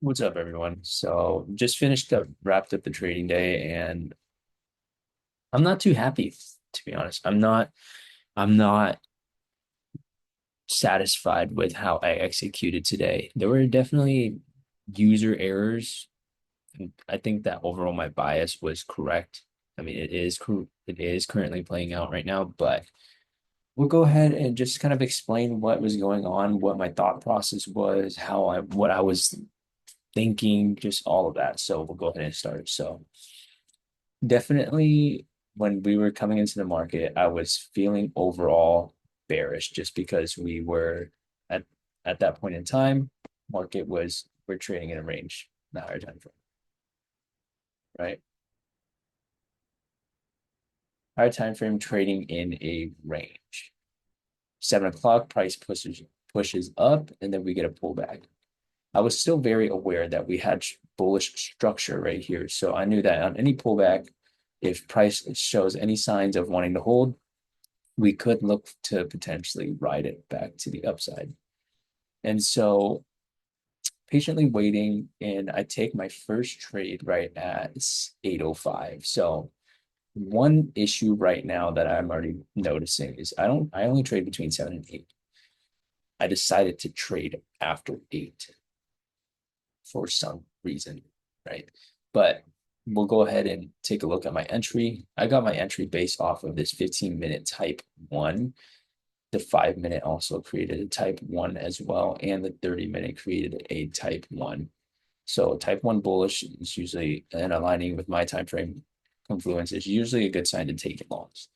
What's up, everyone? So just finished up, wrapped up the trading day, and I'm not too happy, to be honest. I'm not satisfied with how I executed today. There were definitely user errors. I think that overall my bias was correct. I mean, it is currently playing out right now, but we'll go ahead and just kind of explain what was going on, what my thought process was, what I was thinking, just all of that. So we'll go ahead and start. So definitely, when we were coming into the market, I was feeling overall bearish just because we were at at that point in time, we're trading in a range, the higher time frame, right? Higher time frame trading in a range. 7 o'clock, price pushes up, and then we get a pullback. I was still very aware that we had bullish structure right here. So I knew that on any pullback, if price shows any signs of wanting to hold, we could look to potentially ride it back to the upside. And so patiently waiting, and I take my first trade right at 8:05. So one issue right now that I'm already noticing is I only trade between 7 and 8. I decided to trade after 8 for some reason, right? But we'll go ahead and take a look at my entry. I got my entry based off of this 15-minute type one. The 5 minute also created a type one as well, and the 30-minute created a type one. So type one bullish is usually, and aligning with my time frame confluence, is usually a good sign to take it longs.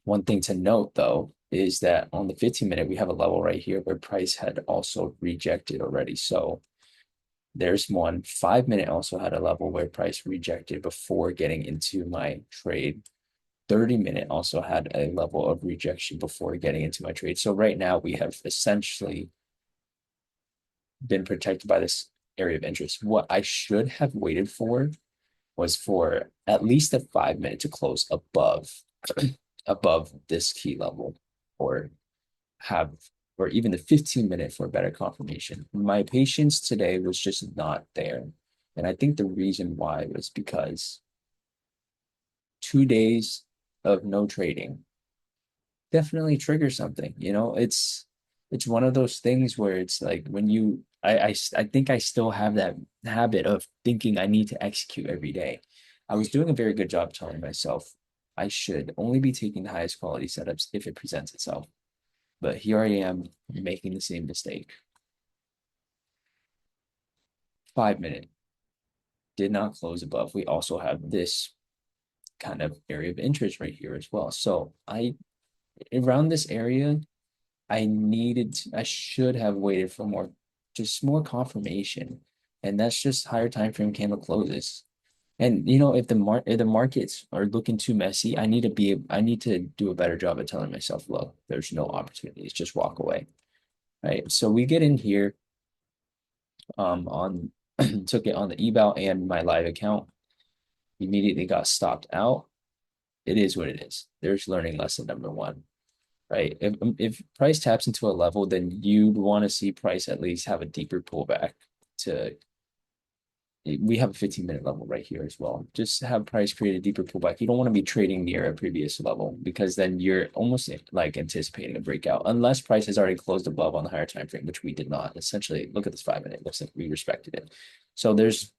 One thing to note though is that on the 15-minute, we have a level right here where price had also rejected already. So there's one. 5 minute also had a level where price rejected before getting into my trade. 30-minute also had a level of rejection before getting into my trade. So right now we have essentially been protected by this area of interest. What I should have waited for was for at least a 5 minute to close above this key level, or have or even the 15 minute for better confirmation. My patience today was just not there. And I think the reason why was because 2 days of no trading definitely triggers something. It's one of those things where it's like when I think I still have that habit of thinking I need to execute every day. I was doing a very good job telling myself I should only be taking the highest quality setups if it presents itself. But here I am making the same mistake. 5 minute did not close above. We also have this kind of area of interest right here as well. So I around this area, I should have waited for just more confirmation. And that's just higher time frame candle closes. And if the markets are looking too messy, I need to do a better job at telling myself, look, there's no opportunities, just walk away. Right. So we get in here on took it on the eval and my live account, immediately got stopped out. It is what it is. There's learning lesson number one. Right? If price taps into a level, then you'd want to see price at least have a deeper pullback to we have a 15-minute level right here as well. Just have price create a deeper pullback. You don't want to be trading near a previous level because then you're almost like anticipating a breakout, unless price has already closed above on the higher time frame, which we did not. Essentially, look at this 5 minute. Looks like we respected it. So there's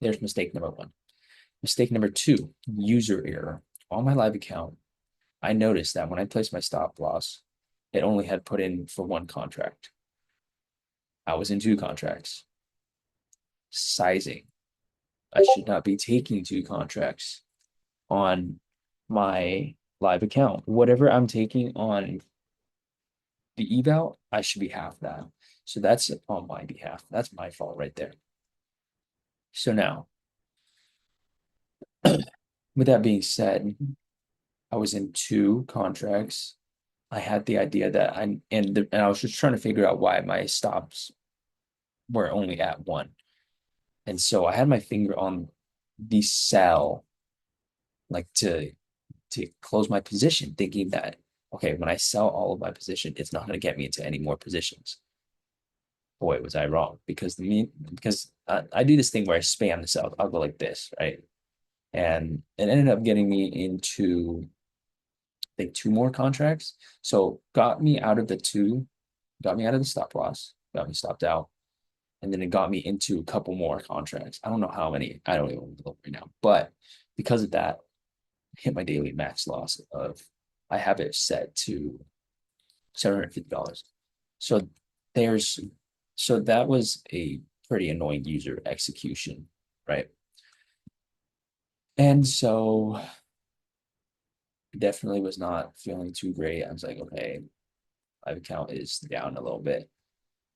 mistake number one. Mistake number two, user error. On my live account, I noticed that when I placed my stop loss, it only had put in for one contract. I was in two contracts. Sizing. I should not be taking two contracts on my live account. Whatever I'm taking on the eval, I should be half that. So that's on my behalf. That's my fault right there. So now, with that being said, I was in two contracts. I had the idea that and I was just trying to figure out why my stops were only at one. And so I had my finger on the sell, like to close my position, thinking that okay, when I sell all of my position, it's not going to get me into any more positions. boy, was I wrong because I do this thing where I spam this out. I'll go like this, right? And it ended up getting me into I think two more contracts. So got me out of the two, got me out of the stop loss, got me stopped out, and then it got me into a couple more contracts. I don't know how many. I don't even know right now, but because of that, I hit my daily max loss of I have it set to $750. So there's so that was a pretty annoying user execution, right? And so definitely was not feeling too great. I was like, okay, my account is down a little bit,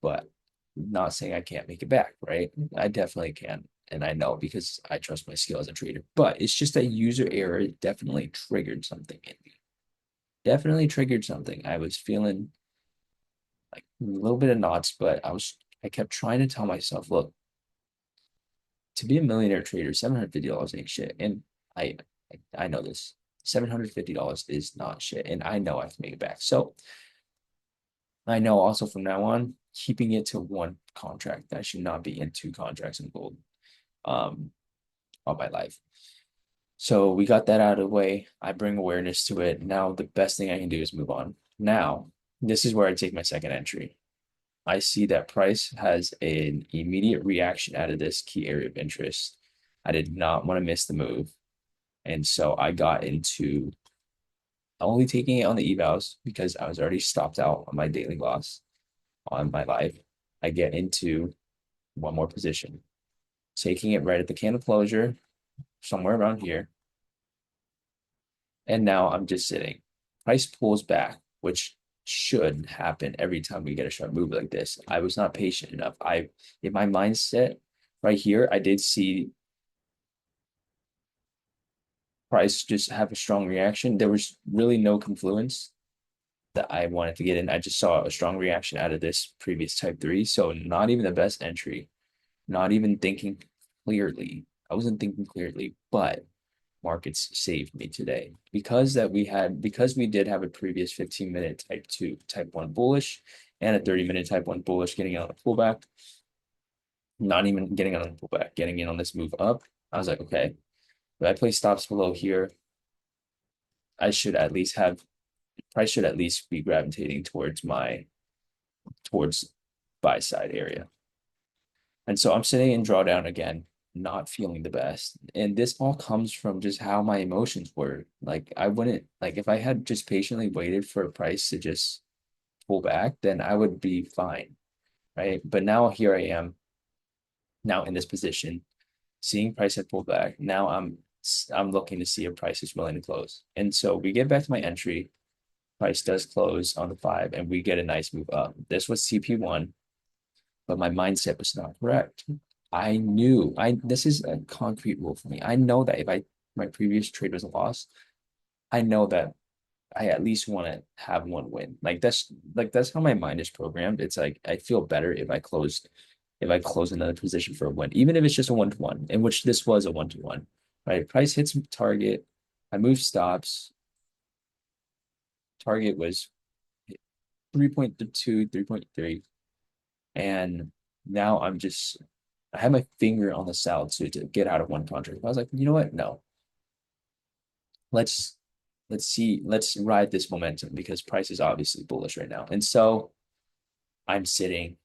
but not saying I can't make it back, right? I definitely can. And I know because I trust my skill as a trader, but it's just a user error definitely triggered something in me. Definitely triggered something. I was feeling like a little bit of knots, but I kept trying to tell myself, look, to be a millionaire trader, $750 ain't shit. And I I know this. $750 is not shit. And I know I can make it back. So I know also from now on, keeping it to one contract. I should not be in two contracts in gold um all my life. So we got that out of the way. I bring awareness to it. Now the best thing I can do is move on. Now, this is where I take my second entry. I see that price has an immediate reaction out of this key area of interest. I did not want to miss the move. And so I got into only taking it on the evals because I was already stopped out on my daily loss on my life. I get into one more position, taking it right at the candle closure, somewhere around here. And now I'm just sitting. Price pulls back, which should happen every time we get a sharp move like this. I was not patient enough. In my mindset right here, I did see price just have a strong reaction. There was really no confluence that I wanted to get in. I just saw a strong reaction out of this previous type three. So not even the best entry, not even thinking clearly. I wasn't thinking clearly, but markets saved me today because we did have a previous 15-minute type 2 type 1 bullish and a 30-minute type 1 bullish getting out of the pullback, not even getting out of the pullback, getting in on this move up. I was like, okay, if I play stops below here, I should at least have price should at least be gravitating towards buy side area. And so I'm sitting in drawdown again, not feeling the best. And this all comes from just how my emotions were. Like I wouldn't like if I had just patiently waited for a price to just pull back, then I would be fine. Right. But now here I am now in this position, seeing price had pulled back. Now I'm looking to see if price is willing to close. And so we get back to my entry. Price does close on the 5 and we get a nice move up. This was CP1, but my mindset was not correct. I knew I this is a concrete rule for me. I know that if my previous trade was a loss, I know that I at least want to have one win. That's how my mind is programmed. It's like I feel better if I close another position for a win, even if it's just a 1-to-1, in which this was a 1-to-1, right? Price hits target, I move stops. Target was 3.2, 3.3. And now I have my finger on the sell to get out of one contract. I was like, you know what? No. Let's let's ride this momentum because price is obviously bullish right now. And so I'm sitting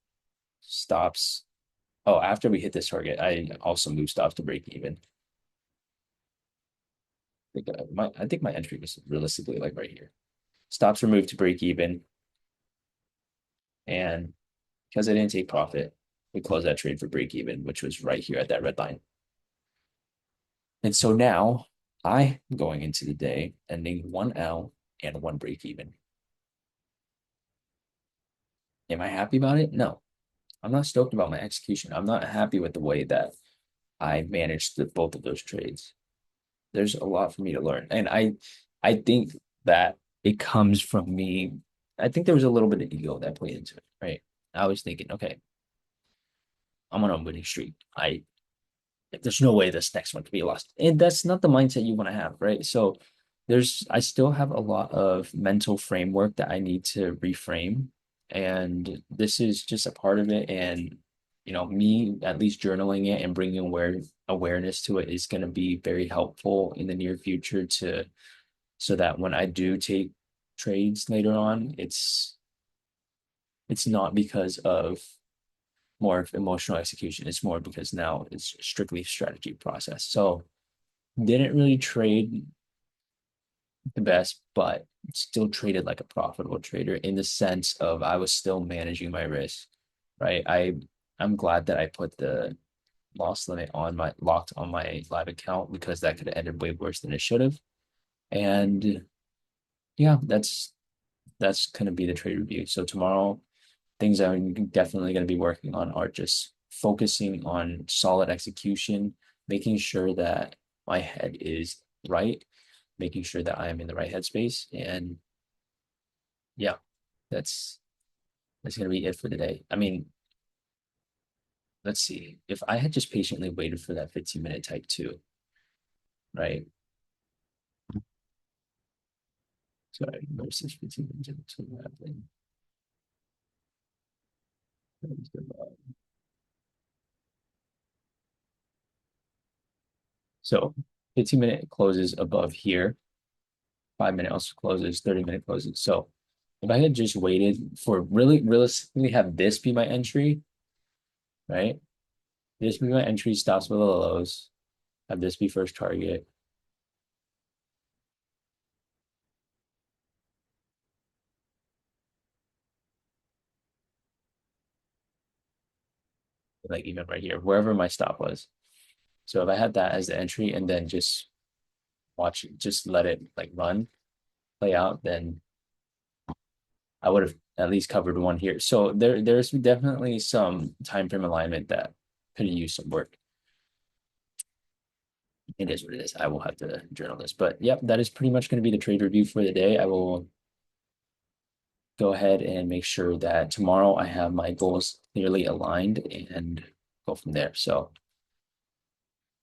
stops. Oh, after we hit this target, I also move stops to break even. I think my entry was realistically like right here. Stops were moved to break even. And because I didn't take profit, we closed that trade for break even, which was right here at that red line. And so now I'm going into the day ending 1L and 1 break even. Am I happy about it? No. I'm not stoked about my execution. I'm not happy with the way that I managed both of those trades. There's a lot for me to learn. And I think that it comes from me. I think there was a little bit of ego that played into it, right? I was thinking, okay, I'm on a winning streak. There's no way this next one can be lost. And that's not the mindset you want to have, right? So I still have a lot of mental framework that I need to reframe. And this is just a part of it. And me at least journaling it and bringing awareness to it is going to be very helpful in the near future to so that when I do take trades later on, it's not because of more of emotional execution. It's more because now it's strictly strategy process. So didn't really trade the best, but still traded like a profitable trader in the sense of I was still managing my risk, right? I'm glad that I put the loss limit on my locked on my live account because that could have ended way worse than it should have. And yeah, that's gonna be the trade review. So tomorrow, things I'm definitely gonna be working on are just focusing on solid execution, making sure that my head is right, making sure that I am in the right headspace, and yeah, that's that's gonna be it for today. I mean, let's see. If I had just patiently waited for that 15-minute type two, right? Sorry, versus 15 minutes until happening. So 15-minute closes above here, 5 minute also closes, 30-minute closes. So if I had just waited for really realistically have this be my entry, right? This be my entry, stops below the lows, have this be first target. Like even right here, wherever my stop was. So if I had that as the entry and then just watch it, just let it like run, play out, then I would have at least covered one here. So there's definitely some time frame alignment that could use some work. It is what it is. I will have to journal this. But yep, that is pretty much going to be the trade review for the day. I will go ahead and make sure that tomorrow I have my goals clearly aligned and go from there. So